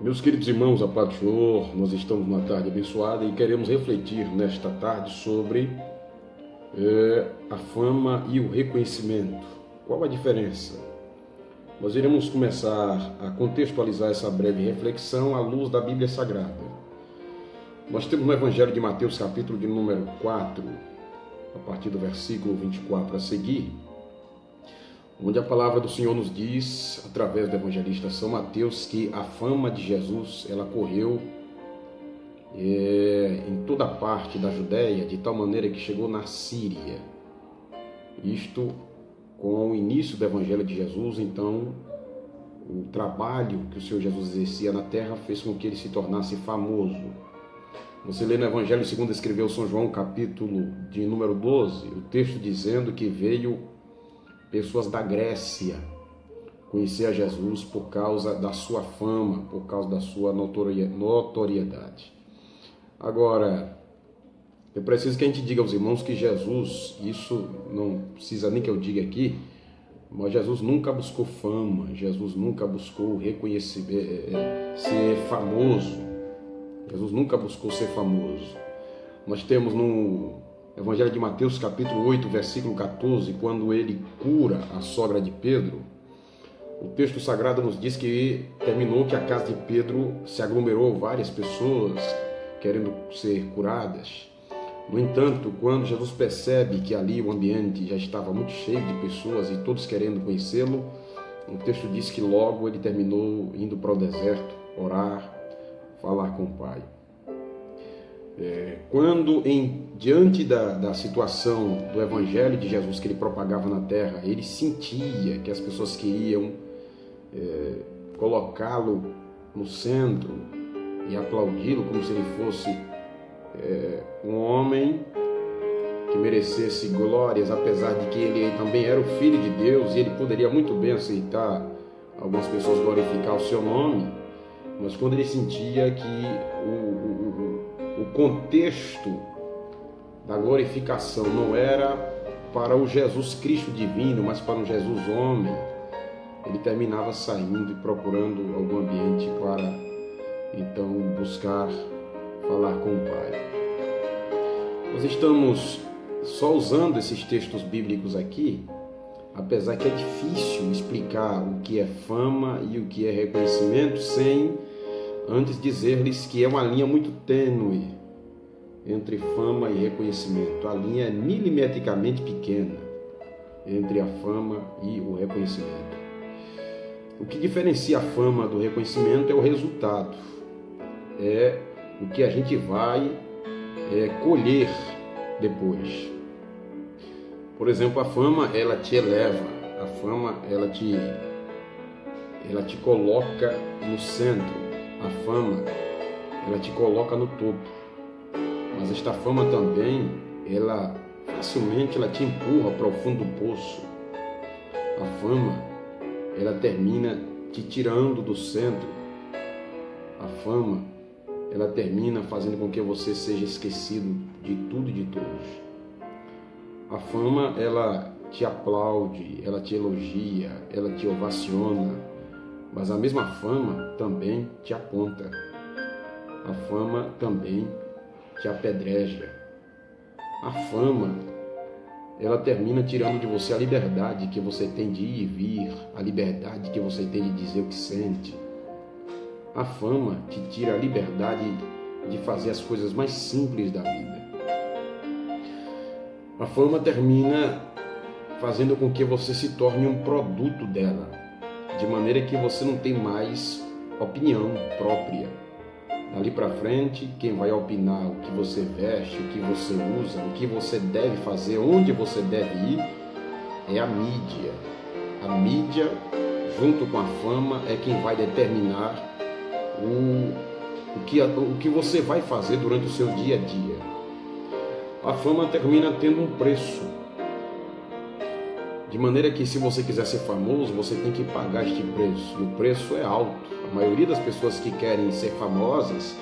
Meus queridos irmãos, a paz do Senhor, nós estamos numa tarde abençoada e queremos refletir nesta tarde sobre a fama e o reconhecimento. Qual a diferença? Nós iremos começar a contextualizar essa breve reflexão à luz da Bíblia Sagrada. Nós temos no Evangelho de Mateus, capítulo de número 4, a partir do versículo 24 a seguir, onde a palavra do Senhor nos diz, através do evangelista São Mateus, que a fama de Jesus, ela correu em toda parte da Judéia, de tal maneira que chegou na Síria. Isto com o início do evangelho de Jesus. Então, o trabalho que o Senhor Jesus exercia na terra fez com que ele se tornasse famoso. Você lê no Evangelho segundo escreveu São João, capítulo de número 12, o texto dizendo que veio pessoas da Grécia conhecer a Jesus por causa da sua fama, por causa da sua notoriedade. Agora, eu preciso que a gente diga aos irmãos que Jesus, isso não precisa nem que eu diga aqui, mas Jesus nunca buscou fama, Jesus nunca buscou reconhecer, ser famoso. Jesus nunca buscou ser famoso. Nós temos no Evangelho de Mateus, capítulo 8, versículo 14, quando ele cura a sogra de Pedro, o texto sagrado nos diz que terminou que a casa de Pedro se aglomerou várias pessoas querendo ser curadas. No entanto, quando Jesus percebe que ali o ambiente já estava muito cheio de pessoas e todos querendo conhecê-lo, o texto diz que logo ele terminou indo para o deserto, orar, falar com o Pai. Quando diante da situação do Evangelho de Jesus que ele propagava na terra, ele sentia que as pessoas queriam colocá-lo no centro e aplaudi-lo como se ele fosse um homem que merecesse glórias, apesar de que ele também era o Filho de Deus e ele poderia muito bem aceitar algumas pessoas glorificar o seu nome, mas quando ele sentia que o contexto da glorificação não era para o Jesus Cristo divino, mas para um Jesus homem, ele terminava saindo e procurando algum ambiente para então buscar falar com o Pai. Nós estamos só usando esses textos bíblicos aqui, apesar que é difícil explicar o que é fama e o que é reconhecimento sem antes dizer-lhes que é uma linha muito tênue entre fama e reconhecimento. A linha é milimetricamente pequena entre a fama e o reconhecimento. O que diferencia a fama do reconhecimento é o resultado, é o que a gente vai colher depois. Por exemplo, a fama, ela te eleva, a fama, ela te coloca no centro. A fama, ela te coloca no topo, mas esta fama também, ela facilmente te empurra para o fundo do poço. A fama, ela termina te tirando do centro. A fama, ela termina fazendo com que você seja esquecido de tudo e de todos. A fama, ela te aplaude, ela te elogia, ela te ovaciona. Mas a mesma fama também te aponta. A fama também te apedreja. A fama, ela termina tirando de você a liberdade que você tem de ir e vir, a liberdade que você tem de dizer o que sente. A fama te tira a liberdade de fazer as coisas mais simples da vida. A fama termina fazendo com que você se torne um produto dela, de maneira que você não tem mais opinião própria. Dali para frente, quem vai opinar o que você veste, o que você usa, o que você deve fazer, onde você deve ir, é a mídia. A mídia, junto com a fama, é quem vai determinar o que você vai fazer durante o seu dia a dia. A fama termina tendo um preço. De maneira que se você quiser ser famoso, você tem que pagar este preço. E o preço é alto. A maioria das pessoas que querem ser famosas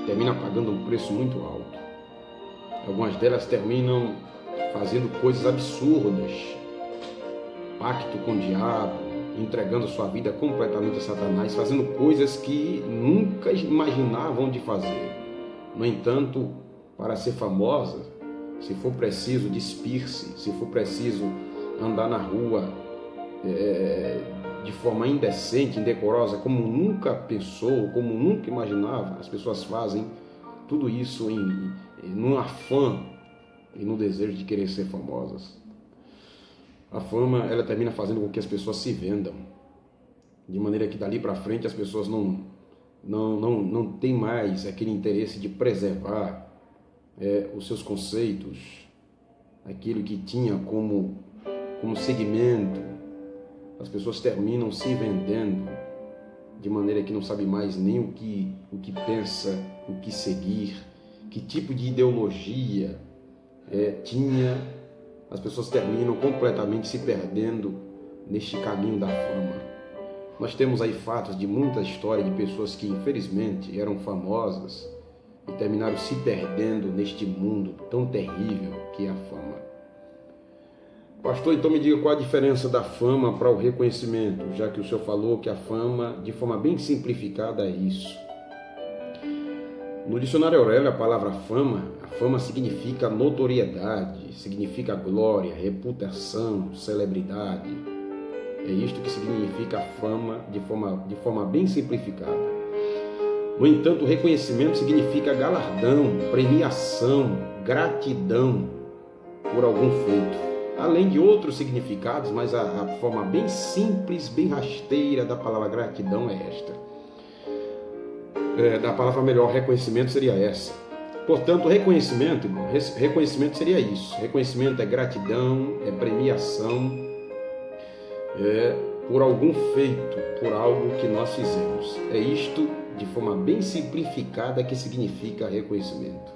termina pagando um preço muito alto. Algumas delas terminam fazendo coisas absurdas. Pacto com o diabo, entregando sua vida completamente a Satanás, fazendo coisas que nunca imaginavam de fazer. No entanto, para ser famosa, se for preciso despir-se, se for preciso andar na rua de forma indecente, indecorosa, como nunca pensou, como nunca imaginava, as pessoas fazem tudo isso num afã e no desejo de querer ser famosas. A fama, ela termina fazendo com que as pessoas se vendam, de maneira que dali para frente as pessoas não têm mais aquele interesse de preservar os seus conceitos, aquilo que tinha como segmento. As pessoas terminam se vendendo, de maneira que não sabe mais nem o que pensa, o que seguir, que tipo de ideologia tinha. As pessoas terminam completamente se perdendo neste caminho da fama. Nós temos aí fatos de muita história de pessoas que infelizmente eram famosas e terminaram se perdendo neste mundo tão terrível que é a fama. Pastor, então me diga qual a diferença da fama para o reconhecimento, já que o senhor falou que a fama, de forma bem simplificada, é isso. No dicionário Aurélio, a palavra fama significa notoriedade, significa glória, reputação, celebridade. É isto que significa a fama de forma bem simplificada. No entanto, o reconhecimento significa galardão, premiação, gratidão por algum feito. Além de outros significados, mas a forma bem simples, bem rasteira da palavra gratidão é esta. Da palavra melhor, reconhecimento seria essa. Portanto, reconhecimento seria isso. Reconhecimento é gratidão, é premiação, por algum feito, por algo que nós fizemos. É isto, de forma bem simplificada, que significa reconhecimento.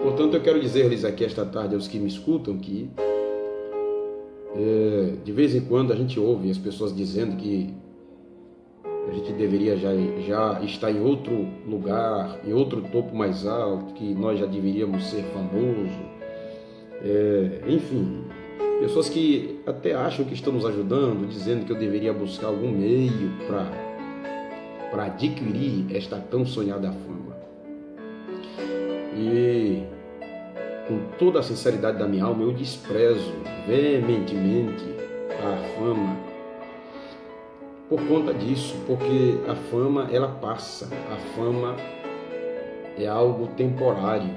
Portanto, eu quero dizer-lhes aqui esta tarde aos que me escutam que de vez em quando a gente ouve as pessoas dizendo que a gente deveria já estar em outro lugar, em outro topo mais alto, que nós já deveríamos ser famosos. Enfim, pessoas que até acham que estão nos ajudando, dizendo que eu deveria buscar algum meio para adquirir esta tão sonhada fama. E com toda a sinceridade da minha alma, eu desprezo veementemente a fama por conta disso, porque a fama, ela passa, a fama é algo temporário.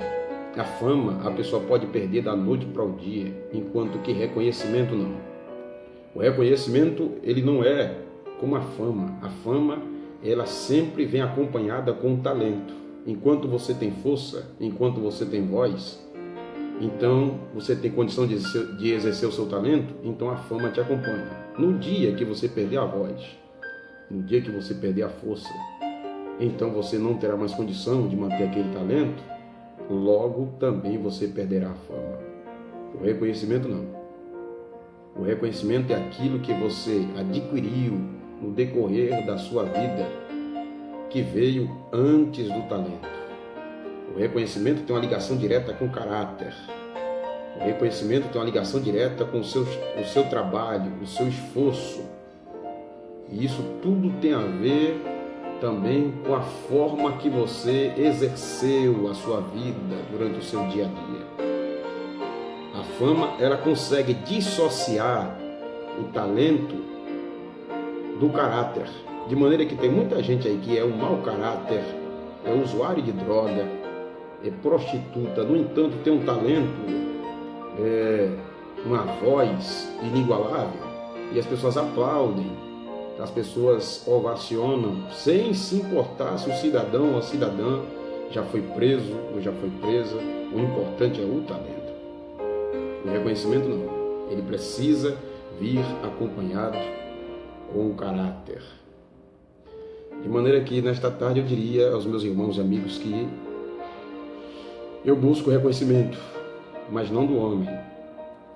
A fama, a pessoa pode perder da noite para o dia, enquanto que reconhecimento não. O reconhecimento, ele não é como a fama. A fama, ela sempre vem acompanhada com o talento. Enquanto você tem força, enquanto você tem voz, então você tem condição de exercer o seu talento, então a fama te acompanha. No dia que você perder a voz, no dia que você perder a força, então você não terá mais condição de manter aquele talento, logo também você perderá a fama. O reconhecimento não. O reconhecimento é aquilo que você adquiriu no decorrer da sua vida, que veio antes do talento. O reconhecimento tem uma ligação direta com o caráter. O reconhecimento tem uma ligação direta com o seu trabalho, o seu esforço. E isso tudo tem a ver também com a forma que você exerceu a sua vida durante o seu dia a dia. A fama, ela consegue dissociar o talento do caráter. De maneira que tem muita gente aí que é um mau caráter, é usuário de droga, é prostituta, no entanto tem um talento, uma voz inigualável, e as pessoas aplaudem, as pessoas ovacionam, sem se importar se o cidadão ou a cidadã já foi preso ou já foi presa. O importante é o talento. O reconhecimento não. Ele precisa vir acompanhado com o caráter. De maneira que nesta tarde eu diria aos meus irmãos e amigos que eu busco reconhecimento, mas não do homem.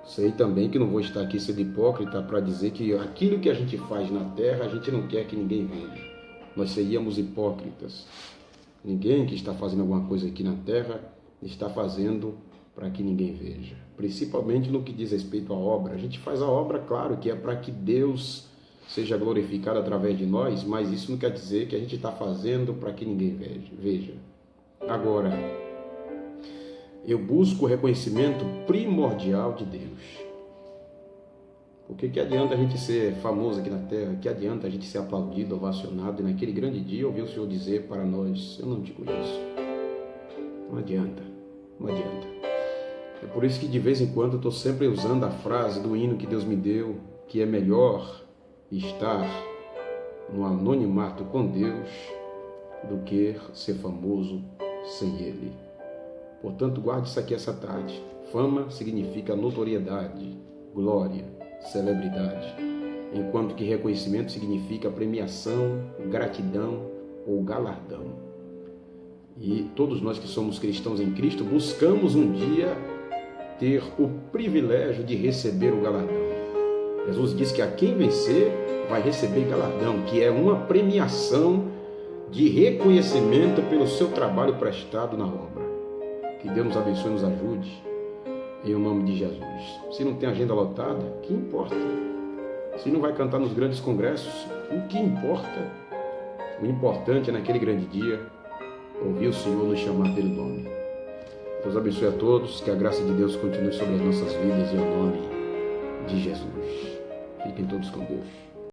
Sei também que não vou estar aqui sendo hipócrita para dizer que aquilo que a gente faz na terra, a gente não quer que ninguém veja. Nós seríamos hipócritas. Ninguém que está fazendo alguma coisa aqui na terra está fazendo para que ninguém veja. Principalmente no que diz respeito à obra. A gente faz a obra, claro, que é para que Deus seja glorificado através de nós, mas isso não quer dizer que a gente está fazendo para que ninguém veja. Agora, eu busco o reconhecimento primordial de Deus. Porque que adianta a gente ser famoso aqui na terra? Que adianta a gente ser aplaudido, ovacionado, e naquele grande dia ouvir o Senhor dizer para nós: eu não te conheço. Não adianta, não adianta. É por isso que de vez em quando eu estou sempre usando a frase do hino que Deus me deu, que é melhor estar no anonimato com Deus do que ser famoso sem Ele. Portanto, guarde isso aqui essa tarde. Fama significa notoriedade, glória, celebridade, enquanto que reconhecimento significa premiação, gratidão ou galardão. E todos nós que somos cristãos em Cristo buscamos um dia ter o privilégio de receber o galardão. Jesus diz que a quem vencer vai receber galardão, que é uma premiação de reconhecimento pelo seu trabalho prestado na obra. Que Deus nos abençoe e nos ajude, em nome de Jesus. Se não tem agenda lotada, que importa? Se não vai cantar nos grandes congressos, o que importa? O importante é naquele grande dia ouvir o Senhor nos chamar pelo nome. Deus abençoe a todos, que a graça de Deus continue sobre as nossas vidas, em nome de Jesus. Fiquem todos com Deus.